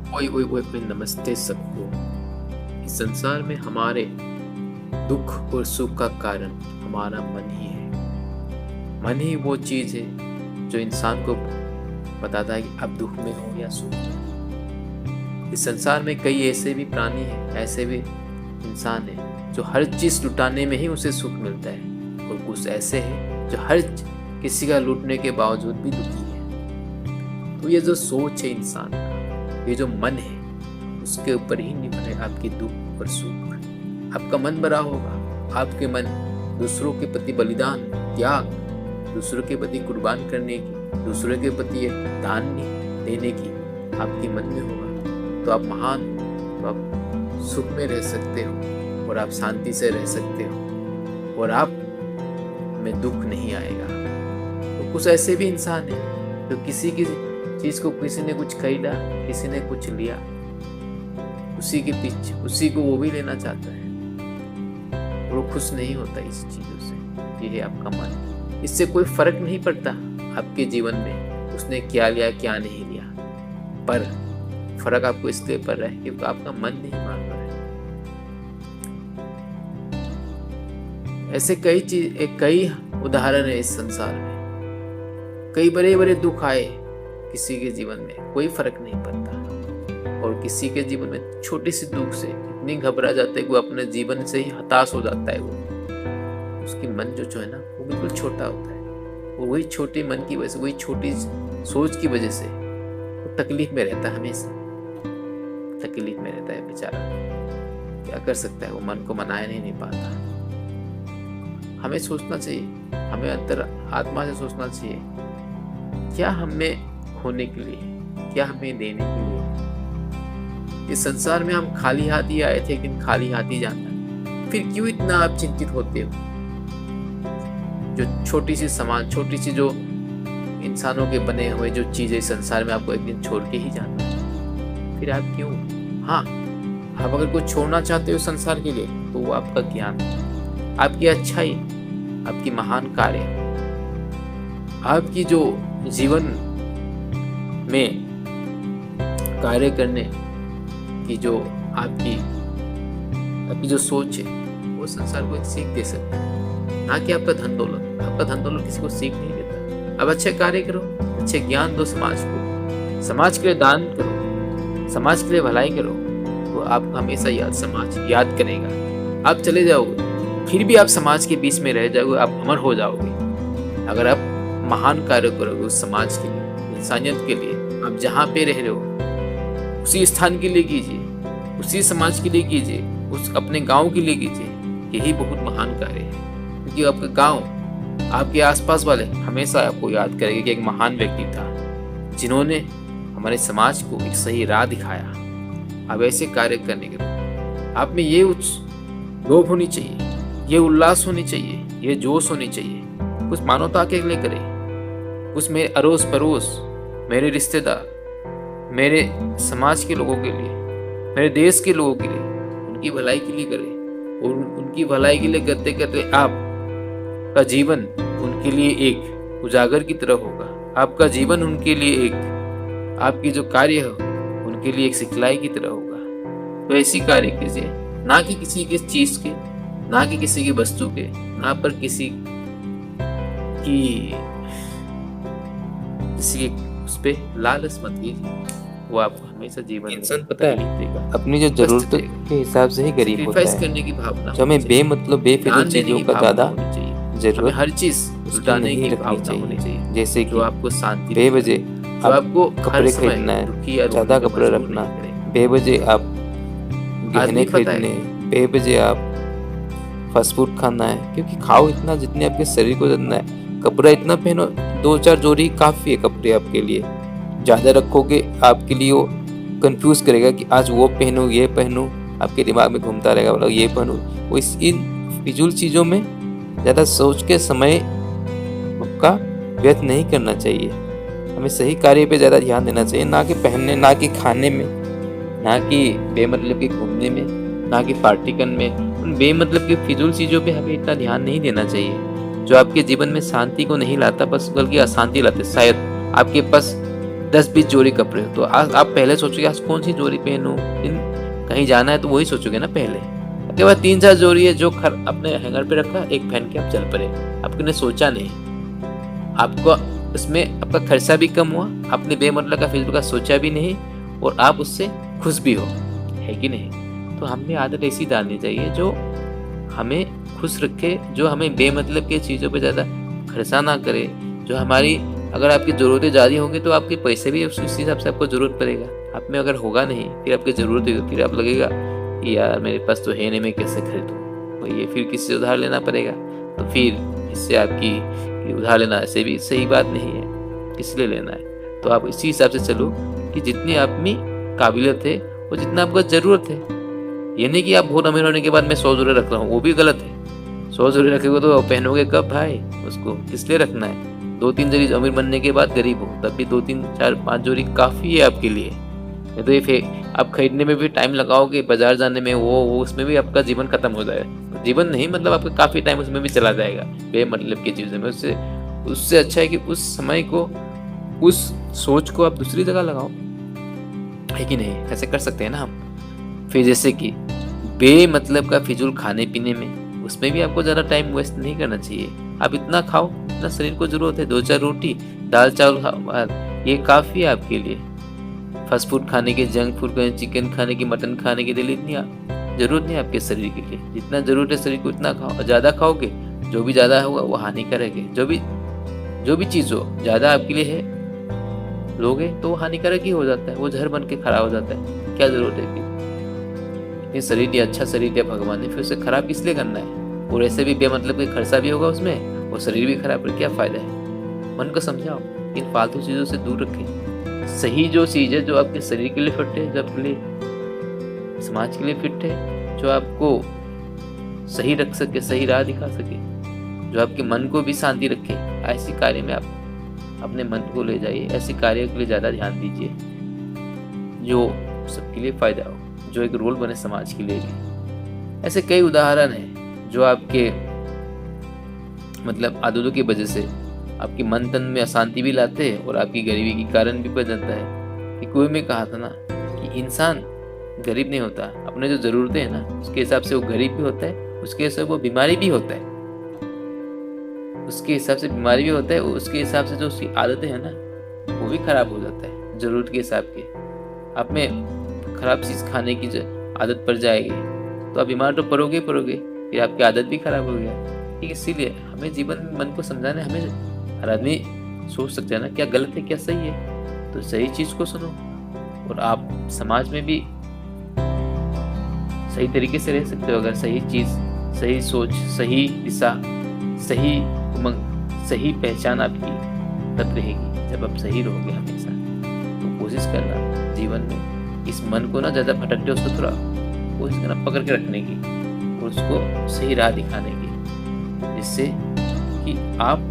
ओए ओए ओए ओए, नमस्ते सबको। इस संसार में हमारे दुख और सुख का कारण हमारा मन ही है। मन ही वो चीज है जो इंसान को बताता है कि अब दुख में हो या सुख में। इस संसार में कई ऐसे भी प्राणी हैं, ऐसे भी इंसान हैं जो हर चीज लुटाने में ही उसे सुख मिलता है, और कुछ ऐसे हैं जो हर किसी का लूटने के बावजूद भी दुखी है। तो ये जो सोच है इंसान का, ये जो मन है, उसके ऊपर ही निर्भर है आपकी दुख और सुख। आपका मन बड़ा होगा, आपके मन दूसरों के प्रति बलिदान, त्याग, दूसरों के प्रति कुर्बान करने की, दूसरों के प्रति दान देने की आपके मन में होगा, तो आप महान हो, तो आप सुख में रह सकते हो और आप शांति से रह सकते हो और आप में दुख नहीं आएगा। तो कुछ ऐसे भी इंसान हैं जो किसी की चीज को, किसी ने कुछ खरीदा, किसी ने कुछ लिया, उसी के पीछे उसी को वो भी लेना चाहता है और वो खुश नहीं होता इस चीजों से। ये है आपका मन। इससे कोई फर्क नहीं पड़ता आपके जीवन में उसने क्या लिया क्या नहीं लिया, पर फर्क आपको इसलिए पड़ रहा है क्योंकि आपका मन नहीं मान रहा है। ऐसे कई उदाहरण है इस संसार में। कई बड़े बड़े दुख आए किसी के जीवन में, कोई फर्क नहीं पड़ता, और किसी के जीवन में छोटी सी दुख से इतनी घबरा जाता है कि वो अपने जीवन से ही हताश हो जाता है। वो उसकी मन जो है ना, वो बिल्कुल छोटा होता है, और वही छोटे मन की वजह से, वही छोटी सोच की वजह से वो तकलीफ में रहता है, हमेशा तकलीफ में रहता है बेचारा। क्या कर सकता है, वो मन को मनाया नहीं पाता। हमें सोचना चाहिए, हमें अंतर आत्मा से सोचना चाहिए, क्या हमें खोने के लिए, क्या हमें देने के लिए। इस संसार में हम खाली हाथ ही आए थे, लेकिन खाली हाथ ही जाना है। फिर क्यों इतना आप चिंतित होते हो? जो छोटी सी समाज, छोटी सी जो इंसानों के बने हुए जो चीजें संसार में आपको एक दिन छोड़ के ही जाना है, फिर आप क्यों? हाँ, आप अगर कुछ छोड़ना चाहते हो संसार के लिए, तो वो आपका ज्ञान, आपकी अच्छाई, आपकी महान कार्य, आपकी जो जीवन में कार्य करने की जो आपकी जो सोच है, वो संसार को एक सीख दे सकता है, ना कि आपका धन दौलत। आपका धन दौलत किसी को सीख नहीं देता। अब अच्छे कार्य करो, अच्छे ज्ञान दो समाज को, समाज के लिए दान करो, समाज के लिए भलाई करो, तो आपको हमेशा समाज याद करेगा। आप चले जाओगे, फिर भी आप समाज के बीच में रह जाओगे, आप अमर हो जाओगे। अगर आप महान कार्य करोगे उस समाज के लिए, इंसानियत के लिए, आप जहाँ पे रह रहे हो उसी स्थान के लिए कीजिए, उसी समाज के लिए कीजिए, उस अपने गांव के लिए कीजिए। यही बहुत महान कार्य है, क्योंकि आपका गांव, आपके आसपास वाले हमेशा आपको याद करेंगे कि एक महान व्यक्ति था जिन्होंने हमारे समाज को एक सही राह दिखाया। अब ऐसे कार्य करने के लिए आप में ये लोभ होनी चाहिए, ये उल्लास होनी चाहिए, ये जोश होनी चाहिए। कुछ मानवता के लिए करें, कुछ मेरे अड़ोस पड़ोस, मेरे रिश्तेदार, मेरे समाज के लोगों के लिए, मेरे देश के लोगों के लिए, उनकी भलाई के लिए करें। और उनकी भलाई के लिए करते करते आपका जीवन उनके लिए एक उजागर की तरह होगा। आपका जीवन उनके लिए एक, आपकी जो कार्य है उनके लिए एक सिखलाई की तरह होगा। तो ऐसी कार्य कीजिए, ना कि किसी के चीज के, ना कि किसी की वस्तु के, ना पर किसी उस पे लालच मत कीजिए। वो आपको हमेशा जीवन इंसान पता है अपनी जो जरूरतों के हिसाब से ही गरीब होता है। करने की भावना, जो हमें बेमतलब बेफिजूल चीजों का ज्यादा जरूरत, हर चीज जुटाने की भावना होनी चाहिए। जैसे कि जो आपको शांति, बेवजह जो आपको कपड़े खरीदना है, ज्यादा कपड़े रखना, बेवजह आप गहने खरीदने, बेवजह आप फास्ट फूड खाना है, क्योंकि खाओ इतना जितने आपके शरीर को जितना है। कपड़ा इतना पहनो, 2-4 जोड़ी काफी है कपड़े आपके लिए। ज्यादा रखोगे आपके लिए वो कंफ्यूज करेगा कि आज वो पहनूं, ये पहनूं, आपके दिमाग में घूमता रहेगा बोला ये पहनूं। वो इन फिजूल चीजों में ज्यादा सोच के समय का व्यर्थ नहीं करना चाहिए। हमें सही कार्य पे ज्यादा ध्यान देना चाहिए, ना कि पहनने, ना कि खाने में, ना कि बेमतलब के घूमने में, ना कि पार्टी करने में। उन बेमतलब की फिजूल चीजों पे हमें इतना ध्यान नहीं देना चाहिए जो आपके जीवन में शांति को नहीं लाता, बस बल्कि अशांति लाते। शायद आपके पास 10-20 जोड़ी कपड़े हो, तो आप पहले सोचोगे आज कौन सी जोड़ी पहनूं, कहीं जाना है तो वही सोचोगे ना पहले। उसके बाद 3-4 जोड़ी है जो अपने हैंगर पे रखा, एक पहन के आप चल पड़े, आपने सोचा नहीं, आपको उसमें आपका खर्चा भी कम हुआ, आपने बेमतलब का फिजूल का सोचा भी नहीं, और आप उससे खुश भी हो, है कि नहीं। तो हमें आदत ऐसी डालनी चाहिए जो हमें खुश रखे, जो हमें बेमतलब की चीज़ों पे ज़्यादा खर्चा ना करे, जो हमारी, अगर आपकी ज़रूरतें ज़्यादा होंगी तो आपके पैसे भी उस हिसाब से आपको ज़रूरत पड़ेगा, आप में अगर होगा नहीं फिर आपकी ज़रूरत होगी, फिर आप लगेगा कि यार मेरे पास तो है नहीं, मैं कैसे खरीदूँ, तो ये फिर किसी से उधार लेना पड़ेगा, तो फिर इससे आपकी उधार लेना ऐसे भी सही बात नहीं है, इसलिए लेना है। तो आप इसी हिसाब से चलो कि जितनी आप में काबिलियत है और जितना आपको ज़रूरत है। ये नहीं कि आप बहुत अमीर होने के बाद मैं 100 जोड़े रख रहा हूँ, वो भी गलत है। 100 जोड़े रखोगे तो पहनोगे कब भाई, उसको किस लिए रखना है। 2-3 जोड़ी अमीर बनने के बाद गरीब हो तब भी 2-3, 4-5 जोड़ी काफ़ी है आपके लिए। नहीं तो ये आप खरीदने में भी टाइम लगाओगे, बाजार जाने में वो उसमें भी आपका जीवन खत्म हो जाएगा। जीवन नहीं मतलब आपका काफ़ी टाइम उसमें भी चला जाएगा बेमतलब की चीज़ों में। उससे अच्छा है कि उस समय को, उस सोच को आप दूसरी जगह लगाओ, है कि नहीं। ऐसे कर सकते हैं ना हम। फिर जैसे कि बेमतलब का फिजूल खाने पीने में, उसमें भी आपको ज़्यादा टाइम वेस्ट नहीं करना चाहिए। आप इतना खाओ जितना शरीर को ज़रूरत है, 2-4 रोटी, दाल चावल खाओ, ये काफ़ी है आपके लिए। फास्ट फूड खाने के, जंक फूड खाने, चिकन खाने की, मटन खाने के लिए इतनी ज़रूरत नहीं आपके शरीर के लिए। जितना ज़रूरत है शरीर को उतना खाओ, और ज़्यादा खाओगे जो भी ज़्यादा होगा वो हानिकारक है। जो भी चीज़ हो ज़्यादा आपके लिए है लोगे तो वो हानिकारक ही हो जाता है, वो जहर बन के खराब हो जाता है। क्या ज़रूरत है फिर, ये शरीर ये अच्छा शरीर दिया भगवान ने, फिर उसे खराब किस लिए करना है। और ऐसे भी बेमतलब का खर्चा भी होगा उसमें, और शरीर भी खराब, पर क्या फ़ायदा है। मन को समझाओ, इन फालतू चीज़ों से दूर रखें। सही जो चीज़ है, जो आपके शरीर के लिए फिट है, जो आपके लिए समाज के लिए फिट है, जो आपको सही रख सके, सही राह दिखा सके, जो आपके मन को भी शांति रखे, ऐसी कार्य में आप अपने मन को ले जाइए। ऐसे कार्यों के लिए ज़्यादा ध्यान दीजिए जो सबके लिए फ़ायदा हो, जो एक रोल बने समाज के लिए भी। ऐसे कई उदाहरण हैं जो आपके मतलब आदतों की वजह से आपके मन तन में अशांति भी लाते हैं, और आपकी गरीबी के कारण भी बन जाता है। कि कोई में कहा था ना कि इंसान गरीब नहीं होता, अपने जो ज़रूरतें हैं ना उसके हिसाब से वो गरीब भी होता है, उसके हिसाब से वो बीमारी भी होता है, उसके हिसाब से बीमारी भी होता है, उसके हिसाब से जो उसकी आदतें हैं ना वो भी खराब हो जाता है ज़रूरत के हिसाब के। आप में खराब चीज़ खाने की जो आदत पड़ जाएगी तो आप बीमार तो पड़ोगे, फिर आपकी आदत भी खराब हो गया। ठीक, इसीलिए हमें जीवन में मन को समझाना, हमें हर आदमी सोच सकते हैं ना क्या गलत है क्या सही है, तो सही चीज़ को सुनो, और आप समाज में भी सही तरीके से रह सकते हो। अगर सही चीज़, सही सोच, सही दिशा, सही उमंग, सही पहचान आपकी तब रहेगी जब आप सही रहोगे हमेशा। तो कोशिश करना जीवन में इस मन को ना ज़्यादा भटकते, उसको थोड़ा कोशिश करना पकड़ के रखने की, और उसको सही राह दिखाने की, जिससे कि आप